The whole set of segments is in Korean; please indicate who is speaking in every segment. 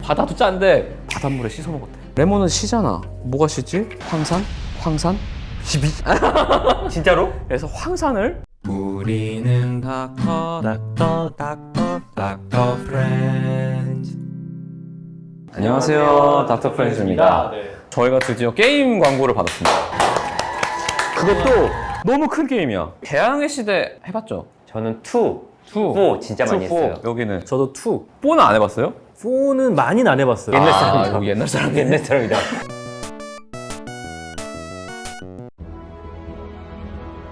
Speaker 1: 바다도 짠데 바닷물에 씻어 먹었대. 레몬은 시잖아. 뭐가 시지? 황산? 황산?
Speaker 2: 진짜로?
Speaker 1: 그래서 황산을 우리는 닥터 프렌즈. 안녕하세요, 닥터 프렌즈입니다. 저희가 드디어 게임 광고를 받았습니다. 그것도 너무 큰 게임이야. 대항해 시대 해봤죠?
Speaker 2: 저는 2, 4 진짜 많이 했어요.
Speaker 1: 여기는
Speaker 3: 저도 2.
Speaker 1: 4는 안 해봤어요?
Speaker 3: 4는 많이는 안 해봤어요.
Speaker 2: 옛날 사람이다.
Speaker 1: 이거 옛날 사람.
Speaker 2: 옛날 사람이다.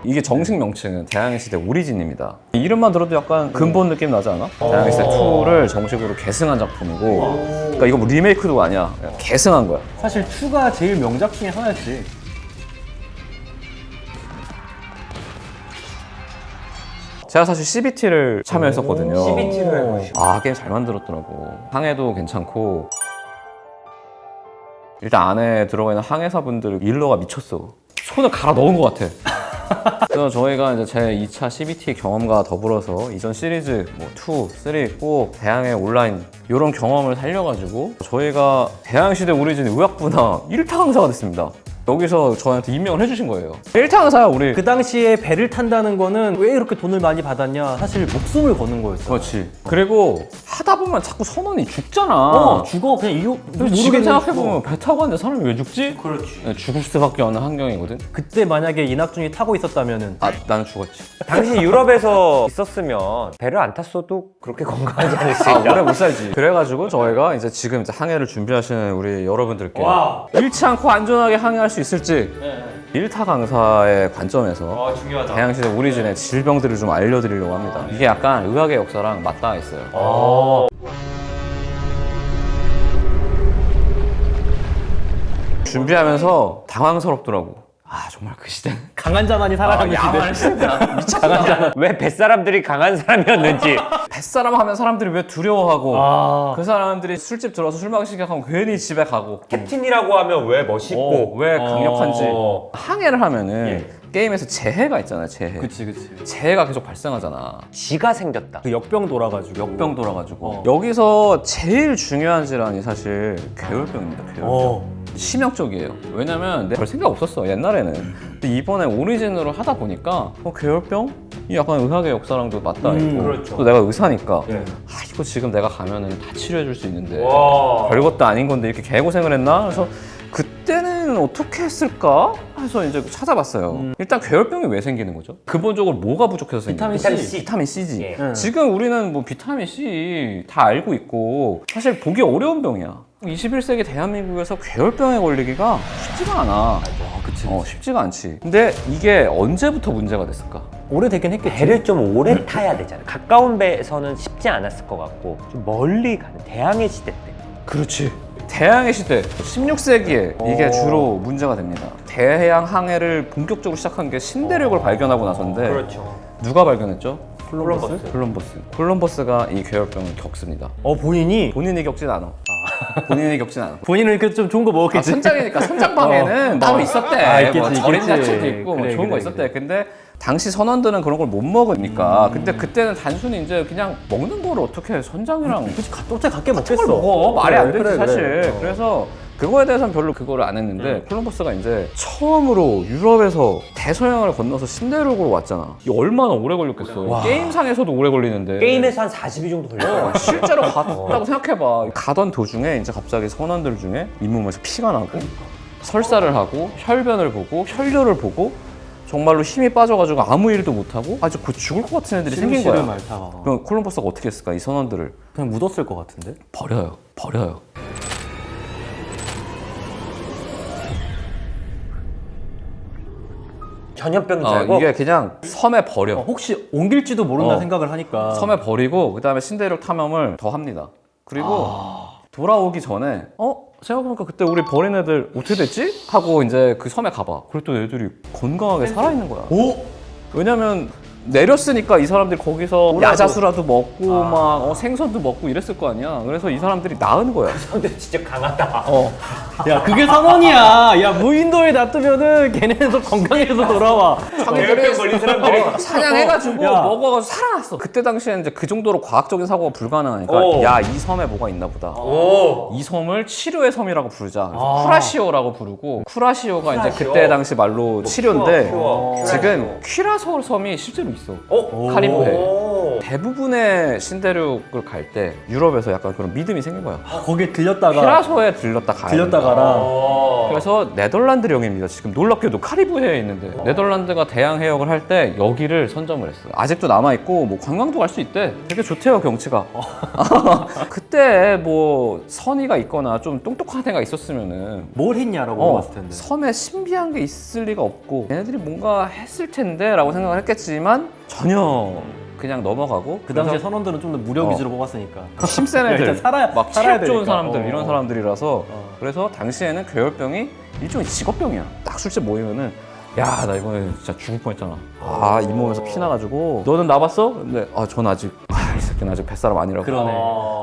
Speaker 1: 이게 정식 명칭은 대항해 시대 오리진입니다. 이름만 들어도 약간 근본 느낌 나지 않아? 대항해 시대 2를 정식으로 계승한 작품이고, 그러니까 이거 뭐 리메이크도 아니야. 그냥 계승한 거야.
Speaker 3: 사실 2가 제일 명작 중에 하나였지.
Speaker 1: 제가 사실 CBT를 참여했었거든요.
Speaker 2: CBT를 해보시고.
Speaker 1: 아, 게임 잘 만들었더라고. 항해도 괜찮고, 일단 안에 들어가 있는 항해사분들 일러가 미쳤어. 손을 갈아 넣은 것 같아. 그래서 저희가 이제 제 2차 CBT 경험과 더불어서 이전 시리즈 뭐 2, 3 꼭 대항해 온라인 이런 경험을 살려가지고 저희가 대항시대 오리진 의학부나 1타 강사가 됐습니다. 여기서 저한테 임명을 해주신 거예요. 1타 강사야 우리.
Speaker 3: 그 당시에 배를 탄다는 거는 왜 이렇게 돈을 많이 받았냐? 사실 목숨을 거는 거였어.
Speaker 1: 그렇지. 그리고 하다 보면 자꾸 선원이 죽잖아.
Speaker 3: 죽어. 그냥 이유
Speaker 1: 지금 생각해보면 배 타고 왔는데 사람이 왜 죽지?
Speaker 2: 그렇지.
Speaker 1: 죽을 수밖에 없는 환경이거든.
Speaker 3: 그때 만약에 이낙준이 타고 있었다면은
Speaker 1: 아, 나는 죽었지.
Speaker 2: 당시 유럽에서 있었으면 배를 안 탔어도 그렇게 건강하지
Speaker 1: 아,
Speaker 2: 않았을까?
Speaker 1: 오래 못 살지. 그래가지고 저희가 이제 지금 이제 항해를 준비하시는 우리 여러분들께
Speaker 3: 와.
Speaker 1: 잃지 않고 안전하게 항해할 수 있을지 1타 강사의 관점에서
Speaker 2: 중요하다.
Speaker 1: 대항시대 오리진의 질병들을 좀 알려드리려고 합니다. 이게 약간 의학의 역사랑 맞닿아 있어요. 준비하면서 당황스럽더라고. 아, 정말 그 시대는
Speaker 3: 강한 자만이 살아가는 시대.
Speaker 1: 강한 자는
Speaker 2: 왜 뱃사람들이 강한 사람이었는지.
Speaker 1: 뱃사람 하면 사람들이 왜 두려워하고
Speaker 3: 아.
Speaker 1: 그 사람들이 술집 들어서 술 마시기 시작하면 괜히 집에 가고
Speaker 2: 캡틴이라고 하면 왜 멋있고.
Speaker 1: 왜 강력한지.
Speaker 2: 어.
Speaker 1: 항해를 하면은 게임에서 재해가 있잖아요. 재해.
Speaker 3: 그치.
Speaker 1: 재해가 계속 발생하잖아.
Speaker 2: 쥐가 생겼다.
Speaker 3: 그 역병 돌아가지고.
Speaker 1: 역병 돌아가지고 여기서 제일 중요한 질환이 사실 괴열병입니다. 괴열병. 치명적이에요. 왜냐면 내가 별 생각 없었어 옛날에는. 근데 이번에 오리진으로 하다 보니까 괴열병? 이 약간 의학의 역사랑도 맞닿아 있고
Speaker 2: 그렇죠.
Speaker 1: 또 내가 의사니까
Speaker 3: 네.
Speaker 1: 아 이거 지금 내가 가면은 다 치료해 줄 수 있는데
Speaker 2: 와.
Speaker 1: 별것도 아닌 건데 이렇게 개고생을 했나? 그래서 그때는 어떻게 했을까? 해서 이제 찾아봤어요. 일단 괴열병이 왜 생기는 거죠? 근본적으로 뭐가 부족해서 생기는 거죠?
Speaker 3: 비타민 C.
Speaker 1: 비타민 C지.
Speaker 2: 예.
Speaker 1: 지금 우리는 뭐 비타민 C 다 알고 있고 사실 보기 어려운 병이야. 21세기 대한민국에서 괴열병에 걸리기가 쉽지가 않아.
Speaker 3: 그치.
Speaker 1: 쉽지가 않지. 근데 이게 언제부터 문제가 됐을까?
Speaker 3: 오래되긴 했겠지.
Speaker 2: 배를 좀 오래 타야 되잖아. 가까운 배에서는 쉽지 않았을 것 같고 좀 멀리 가는 대항해 시대 때.
Speaker 1: 그렇지. 대항해 시대 16세기에 이게 주로 문제가 됩니다. 대해양 항해를 본격적으로 시작한 게 신대륙을 발견하고 나서인데
Speaker 2: 그렇죠.
Speaker 1: 누가 발견했죠?
Speaker 2: 콜럼버스.
Speaker 1: 콜럼버스가 이 괴열병을 겪습니다.
Speaker 3: 본인이
Speaker 1: 본인이 겪진 않아. 본인이 겪진 않아.
Speaker 3: 본인은 이렇게 좀 좋은 거
Speaker 1: 아,
Speaker 3: 먹었겠지.
Speaker 1: 선장이니까 선장방에는 따로 있었대.
Speaker 3: 있겠지,
Speaker 1: 뭐 절인
Speaker 3: 있겠지.
Speaker 1: 야채도 있고 뭐
Speaker 3: 그래,
Speaker 1: 좋은 거
Speaker 3: 그래,
Speaker 1: 있었대. 근데 당시 선원들은 그런 걸 못 먹으니까. 근데 그때는 단순히 이제 그냥 먹는 거를 어떻게 선장이랑
Speaker 3: 그치. 어떻게 갖게 먹겠어.
Speaker 1: 뭘 먹어? 말이 안 되지
Speaker 3: 그래,
Speaker 1: 사실.
Speaker 3: 그래.
Speaker 1: 그래서 그거에 대해서는 별로 그거를 안 했는데 콜럼버스가 이제 처음으로 유럽에서 대서양을 건너서 신대륙으로 왔잖아. 이게 얼마나 오래 걸렸겠어. 게임상에서도 오래 걸리는데.
Speaker 2: 게임에서 한 40일 정도 걸려.
Speaker 1: 실제로 갔다고 생각해봐. 가던 도중에 이제 갑자기 선원들 중에 잇몸에서 피가 나고 설사를 하고 혈변을 보고 혈뇨를 보고 정말로 힘이 빠져가지고 아무 일도 못하고 아주 곧 죽을 것 같은 애들이 생긴 거야.
Speaker 3: 말타.
Speaker 1: 그럼 콜럼버스가 어떻게 했을까? 이 선원들을
Speaker 3: 그냥 묻었을 것 같은데.
Speaker 1: 버려요.
Speaker 2: 전염병인 줄 알고.
Speaker 1: 이게 그냥 섬에 버려.
Speaker 3: 혹시 옮길지도 모른다
Speaker 1: 어.
Speaker 3: 생각을 하니까.
Speaker 1: 섬에 버리고 그 다음에 신대륙 탐험을 더 합니다. 그리고 돌아오기 전에 생각해보니까 그때 우리 버린 애들 어떻게 됐지? 하고 이제 그 섬에 가봐. 그랬더니 애들이 건강하게 살아있는 거야.
Speaker 3: 오?
Speaker 1: 왜냐면 내렸으니까 이 사람들이 거기서 야자수라도 먹고 막 생선도 먹고 이랬을 거 아니야. 그래서 이 사람들이 나은 거야.
Speaker 2: 근데 진짜 강하다.
Speaker 3: 야 그게 선언이야. 야 무인도에 놔두면은 걔네도 건강해서 돌아와.
Speaker 2: 대혈병 걸린 사람들이
Speaker 1: 사냥해가지고
Speaker 3: 야.
Speaker 1: 먹어가지고 살아났어. 그때 당시에는 이제 그 정도로 과학적인 사고가 불가능하니까
Speaker 2: 오.
Speaker 1: 야 이 섬에 뭐가 있나 보다.
Speaker 2: 오.
Speaker 1: 이 섬을 치료의 섬이라고 부르자. 그래서 쿠라시오라고 부르고 쿠라시오가 이제
Speaker 2: 쿠라시오.
Speaker 1: 그때 당시 말로 치료인데
Speaker 2: 큐어.
Speaker 1: 지금 퀴라소 섬이 실제로 있어.
Speaker 2: 오.
Speaker 1: 카리브해.
Speaker 2: 오.
Speaker 1: 대부분의 신대륙을 갈 때 유럽에서 약간 그런 믿음이 생긴 거야.
Speaker 3: 거기에 들렸다가
Speaker 1: 퀴라소에 들렀다 가야 된다.
Speaker 3: 가라.
Speaker 1: 그래서 네덜란드령입니다. 지금 놀랍게도 카리브해에 있는데 네덜란드가 대양 해역을 할 때 여기를 선점을 했어. 아직도 남아 있고 뭐 관광도 갈 수 있대. 되게 좋대요 경치가. 그때 뭐 선의가 있거나 좀 똑똑한 애가 있었으면은
Speaker 3: 뭘 했냐라고 물어봤을 텐데.
Speaker 1: 섬에 신비한 게 있을 리가 없고 얘네들이 뭔가 했을 텐데라고 생각을 했겠지만 전혀 그냥 넘어가고
Speaker 3: 그 당시에
Speaker 1: 그래서
Speaker 3: 선원들은 좀 더 무력 위주로 뽑았으니까.
Speaker 1: 힘센 애들,
Speaker 3: 일단 살아야
Speaker 1: 막
Speaker 3: 살아야
Speaker 1: 체력 좋은
Speaker 3: 되니까.
Speaker 1: 사람들 이런 사람들이라서
Speaker 3: 어.
Speaker 1: 그래서 당시에는 괴혈병이 일종의 직업병이야. 딱 술집 모이면은 야 나 이번에 진짜 죽을 뻔했잖아. 아 이 몸에서 피 나가지고 너는 나봤어? 근데 전 아직 이 새끼는 아직 뱃사람 아니라고.
Speaker 3: 그러네.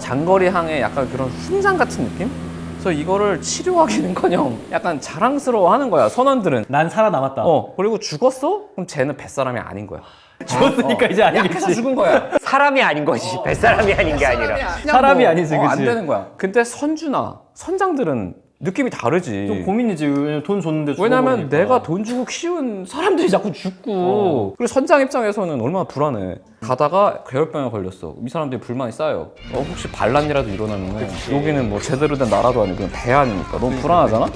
Speaker 1: 장거리 항해 약간 그런 훈장 같은 느낌? 그래서 이거를 치료하기는커녕 약간 자랑스러워하는 거야 선원들은.
Speaker 3: 난 살아남았다.
Speaker 1: 그리고 죽었어? 그럼 쟤는 뱃사람이 아닌 거야.
Speaker 3: 죽었으니까 이제
Speaker 1: 약해서
Speaker 3: 아니겠지.
Speaker 1: 죽은 거야.
Speaker 2: 사람이 아닌 것이지 뱃사람이 아닌 게 아니라.
Speaker 1: 그냥
Speaker 3: 사람이 아니지,
Speaker 1: 안
Speaker 3: 그치?
Speaker 1: 되는 거야. 근데 선주나 선장들은 느낌이 다르지.
Speaker 3: 좀 고민이지. 왜냐면 돈 줬는데
Speaker 1: 왜냐면
Speaker 3: 죽어버리니까.
Speaker 1: 내가 돈 주고 키운 사람들이 자꾸 죽고 그리고 선장 입장에서는 얼마나 불안해. 가다가 괴혈병에 걸렸어. 이 사람들이 불만이 쌓여. 혹시 반란이라도 일어나면 여기는 뭐 제대로 된 나라도 아니고 그냥 대안이니까 너무 불안하잖아.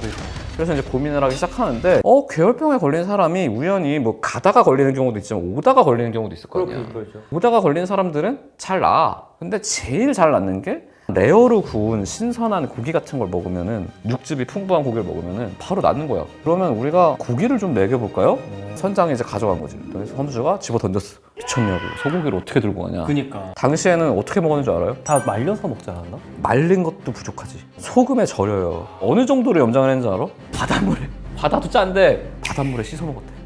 Speaker 1: 그래서 이제 고민을 하기 시작하는데 괴혈병에 걸린 사람이 우연히 뭐 가다가 걸리는 경우도 있지만 오다가 걸리는 경우도 있을 거 아니야.
Speaker 2: 그렇죠.
Speaker 1: 오다가 걸린 사람들은 잘 나아. 근데 제일 잘 낫는 게 레어로 구운 신선한 고기 같은 걸 먹으면은 육즙이 풍부한 고기를 먹으면은 바로 낫는 거야. 그러면 우리가 고기를 좀 먹여볼까요? 선장이 이제 가져간 거지. 그래서 선주가 집어 던졌어. 미쳤냐고. 소고기를 어떻게 들고 가냐.
Speaker 3: 그니까.
Speaker 1: 당시에는 어떻게 먹었는 줄 알아요?
Speaker 3: 다 말려서 먹지 않았나?
Speaker 1: 말린 것도 부족하지. 소금에 절여요. 어느 정도로 염장을 했는지 알아? 바닷물에. 바다도 짠데 바닷물에 씻어 먹었대.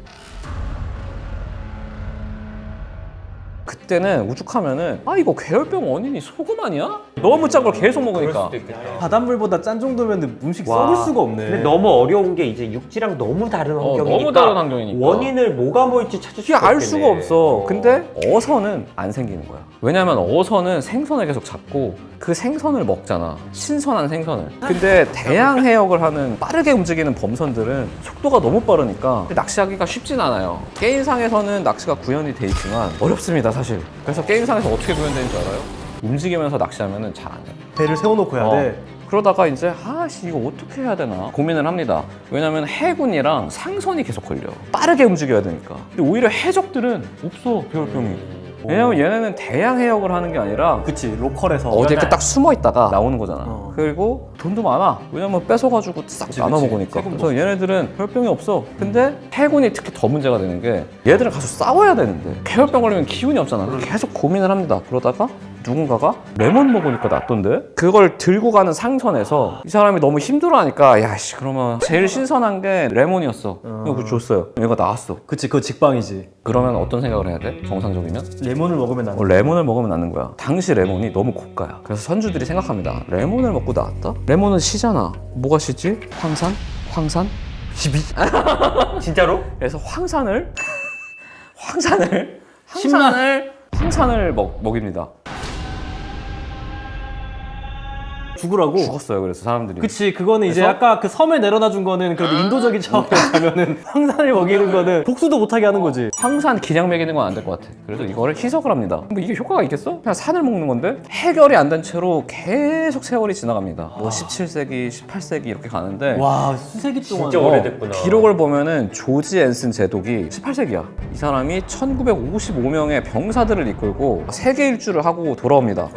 Speaker 1: 그때는 우죽하면은 이거 괴혈병 원인이 소금 아니야? 너무 짠 걸 계속 먹으니까.
Speaker 3: 바닷물보다 짠 정도면 음식
Speaker 2: 와.
Speaker 3: 썩을 수가 없네.
Speaker 2: 근데 너무 어려운 게 이제 육지랑 너무 다른 환경이니까
Speaker 1: 너무 다른 환경이니까.
Speaker 2: 원인을 뭐가 뭘지 찾을
Speaker 1: 이게
Speaker 2: 수가
Speaker 1: 알
Speaker 2: 없겠네.
Speaker 1: 수가 없어. 근데 어선은 안 생기는 거야. 왜냐면 어선은 생선을 계속 잡고 그 생선을 먹잖아. 신선한 생선을. 근데 대양 해역을 하는 빠르게 움직이는 범선들은 속도가 너무 빠르니까 낚시하기가 쉽진 않아요. 게임상에서는 낚시가 구현이 돼 있지만 어렵습니다, 사실. 그래서 게임상에서 어떻게 구현되는지 알아요? 움직이면서 낚시하면 잘 안 돼요.
Speaker 3: 배를 세워놓고 해야 돼.
Speaker 1: 그러다가 이제 이거 어떻게 해야 되나 고민을 합니다. 왜냐면 해군이랑 상선이 계속 걸려. 빠르게 움직여야 되니까. 근데 오히려 해적들은 없어, 괴혈병이. 왜냐면 얘네는 대양 해역을 하는 게 아니라
Speaker 3: 그치, 로컬에서.
Speaker 1: 어디에 이렇게 딱 숨어 있다가 나오는 거잖아.
Speaker 3: 어.
Speaker 1: 그리고 돈도 많아. 왜냐면 뺏어가지고 싹 나눠 먹으니까. 그래서 얘네들은 혈병이 없어. 근데 해군이 특히 더 문제가 되는 게 얘들은 가서 싸워야 되는데 괴혈병 걸리면 기운이 없잖아. 계속 고민을 합니다. 그러다가 누군가가 레몬 먹으니까 낫던데? 그걸 들고 가는 상선에서 이 사람이 너무 힘들어하니까 야씨 그러면 제일 신선한 게 레몬이었어. 그거 줬어요. 얘가 나왔어.
Speaker 3: 그치, 그거 직방이지.
Speaker 1: 그러면 어떤 생각을 해야 돼? 정상적이면?
Speaker 3: 레몬을 먹으면 안 돼.
Speaker 1: 레몬을 먹으면 낫는 거야. 당시 레몬이 너무 고가야. 그래서 선주들이 생각합니다. 레몬을 먹고 나왔다? 레몬은 시잖아. 뭐가 시지? 황산? 황산?
Speaker 2: 진짜로?
Speaker 1: 그래서 황산을 먹입니다.
Speaker 3: 죽으라고?
Speaker 1: 죽었어요. 그래서 사람들이.
Speaker 3: 그치, 그거는 이제
Speaker 1: 그래서?
Speaker 3: 아까 그 섬에 내려놔 준 거는 그래도 인도적인 차원에 가면은 황산을 먹이는 거는 복수도 못하게 하는 거지.
Speaker 1: 황산 기냥 먹이는 건 안 될 것 같아. 그래서 이거를 희석을 합니다. 뭐 이게 효과가 있겠어? 그냥 산을 먹는 건데 해결이 안 된 채로 계속 세월이 지나갑니다. 뭐 17세기, 18세기 이렇게 가는데
Speaker 3: 와, 수세기 동안.
Speaker 2: 진짜 오래됐구나.
Speaker 1: 기록을 보면은 조지 앤슨 제독이 18세기야. 이 사람이 1955명의 병사들을 이끌고 세계 일주를 하고 돌아옵니다.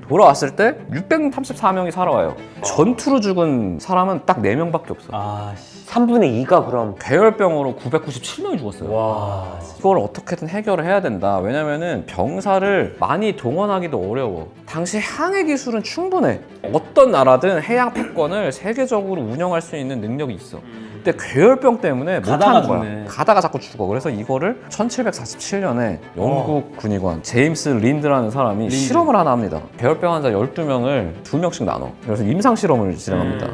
Speaker 1: 돌아왔을 때 634명이 살아와요. 전투로 죽은 사람은 딱 4명밖에 없어.
Speaker 3: 아, 씨.
Speaker 2: 3분의 2가 그럼.
Speaker 1: 괴혈병으로 997명이 죽었어요.
Speaker 2: 와.
Speaker 1: 이걸 어떻게든 해결을 해야 된다. 왜냐면은 병사를 많이 동원하기도 어려워. 당시 항해 기술은 충분해. 어떤 나라든 해양 패권을 세계적으로 운영할 수 있는 능력이 있어. 그때 괴혈병 때문에
Speaker 3: 가다가
Speaker 1: 못하는 거야.
Speaker 3: 죽네.
Speaker 1: 가다가 자꾸 죽어. 그래서 이거를 1747년에 영국 군의관 제임스 린드라는 사람이 실험을 하나 합니다. 괴혈병 환자 12명을 2명씩 나눠. 그래서 임상 실험을 진행합니다.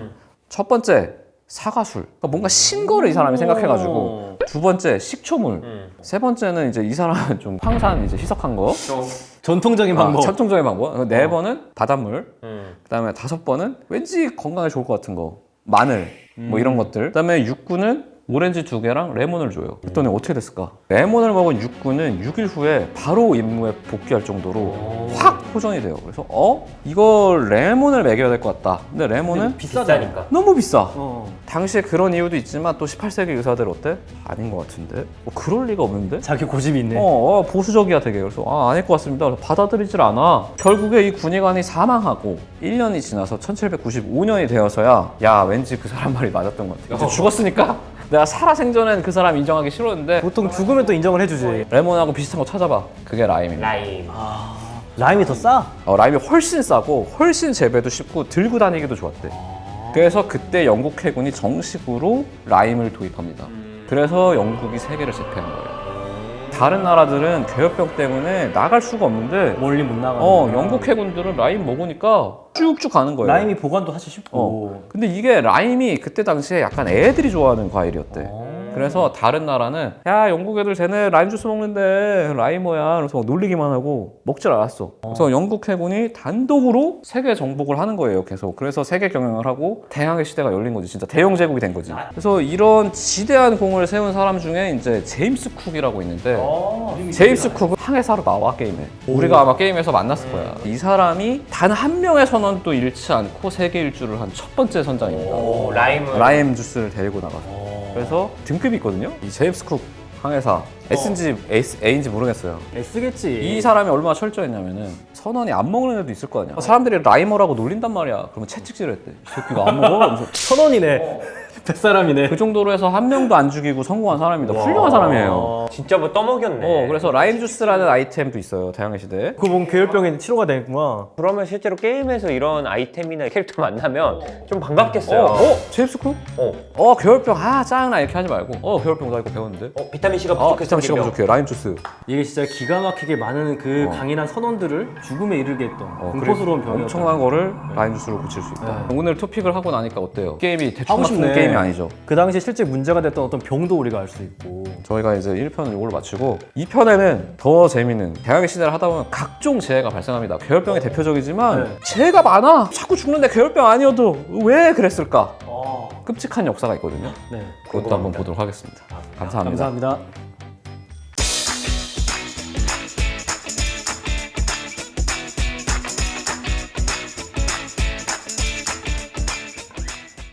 Speaker 1: 첫 번째 사과술. 그러니까 뭔가 신 거를 이 사람이 생각해가지고. 두 번째 식초물. 세 번째는 이제 이 사람은 좀 황산 이제 희석한 거.
Speaker 3: 전통적인 방법.
Speaker 1: 전통적인 방법. 네 번은 바닷물. 그다음에 5번은 왠지 건강에 좋을 것 같은 거. 마늘. 뭐 이런 것들. 그다음에 6군은 오렌지 2개랑 레몬을 줘요. 그랬더니 어떻게 됐을까? 레몬을 먹은 육군은 6일 후에 바로 임무에 복귀할 정도로 확 호전이 돼요. 그래서 이거 레몬을 먹여야 될 것 같다. 근데 레몬은
Speaker 2: 비싸니까.
Speaker 1: 너무 비싸.
Speaker 3: 어.
Speaker 1: 당시에 그런 이유도 있지만 또 18세기 의사들 어때? 아닌 것 같은데? 뭐 그럴 리가 없는데?
Speaker 3: 자기 고집이 있네.
Speaker 1: 보수적이야 되게. 그래서 아닐 것 같습니다. 그래서 받아들이질 않아. 결국에 이 군의관이 사망하고 1년이 지나서 1795년이 되어서야 야 왠지 그 사람 말이 맞았던 것 같아. 이제 죽었으니까 내가 살아생전엔 그 사람 인정하기 싫었는데
Speaker 3: 보통 죽으면 또 인정을 해주지.
Speaker 1: 레몬하고 비슷한 거 찾아봐. 그게 라임입니다.
Speaker 2: 라임.
Speaker 3: 라임이 더 싸?
Speaker 1: 라임이 훨씬 싸고 훨씬 재배도 쉽고 들고 다니기도 좋았대. 그래서 그때 영국 해군이 정식으로 라임을 도입합니다. 그래서 영국이 세계를 제패한 거예요. 다른 나라들은 괴혈병 때문에 나갈 수가 없는데
Speaker 3: 멀리 못 나가.
Speaker 1: 영국 해군들은 라임 먹으니까 쭉쭉 가는 거예요.
Speaker 3: 라임이 보관도 하기 쉽고.
Speaker 1: 근데 이게 라임이 그때 당시에 약간 애들이 좋아하는 과일이었대. 그래서 다른 나라는 야 영국 애들 쟤네 라임 주스 먹는데 라임 뭐야 그래서 막 놀리기만 하고 먹질 않았어. 그래서 영국 해군이 단독으로 세계 정복을 하는 거예요 계속. 그래서 세계 경영을 하고 대항해 시대가 열린 거지. 진짜 대영 제국이 된 거지. 그래서 이런 지대한 공을 세운 사람 중에 이제 제임스 쿡이라고 있는데 제임스 쿡은 항해사로 나와 게임에. 우리가 아마 게임에서 만났을 거야. 이 사람이 단 한 명의 선언도 잃지 않고 세계 일주를 한 첫 번째 선장입니다. 라임 주스를 데리고 나가서. 그래서 등급이 있거든요. 이 제임스 쿡 항해사 S인지 A인지 모르겠어요.
Speaker 3: S겠지.
Speaker 1: 이 사람이 얼마나 철저했냐면은 선원이 안 먹는 애도 있을 거 아니야. 사람들이 라이머라고 놀린단 말이야. 그러면 채찍질을 했대. 이 새끼가 안 먹어? 그래서
Speaker 3: 1000원이네. 100사람이네.
Speaker 1: 그 정도로 해서 한 명도 안 죽이고 성공한 사람입니다. 훌륭한 사람이에요.
Speaker 2: 진짜 뭐 떠먹였네.
Speaker 1: 그래서 라임 주스라는 아이템도 있어요. 대항해 시대에.
Speaker 3: 그거 보면 괴혈병에 치료가 되겠구나.
Speaker 2: 그러면 실제로 게임에서 이런 아이템이나 캐릭터 만나면 좀 반갑겠어요.
Speaker 1: 제임스 쿡? 괴혈병 짜증나 이렇게 하지 말고 괴혈병 나 이거 배웠는데.
Speaker 2: 비타민 C가 부족해서
Speaker 1: 비타민 C가 부족해. 라임 주스.
Speaker 3: 이게 진짜 기가 막히게 많은 그 강인한 선원들을 죽음에 이르게 했던 공포스러운 병이었다.
Speaker 1: 엄청난 거를 라임 주스로 고칠 수 있다. 오늘 토픽을 하고 나니까 어때요? 게임이 대충
Speaker 3: 하고
Speaker 1: 맞춘
Speaker 3: 싶네.
Speaker 1: 게임이 아니죠.
Speaker 3: 그 당시 실제 문제가 됐던 어떤 병도 우리가 알 수 있고.
Speaker 1: 저희가 이제 1편을 이걸로 마치고 2편에는 더 재밌는 대항해 시대를 하다 보면 각종 재해가 발생합니다. 괴혈병이 대표적이지만 재해가 많아. 자꾸 죽는데 괴혈병 아니어도 왜 그랬을까? 끔찍한 역사가 있거든요.
Speaker 3: 네.
Speaker 1: 그것도 한번 보도록 하겠습니다. 감사합니다.
Speaker 3: 감사합니다.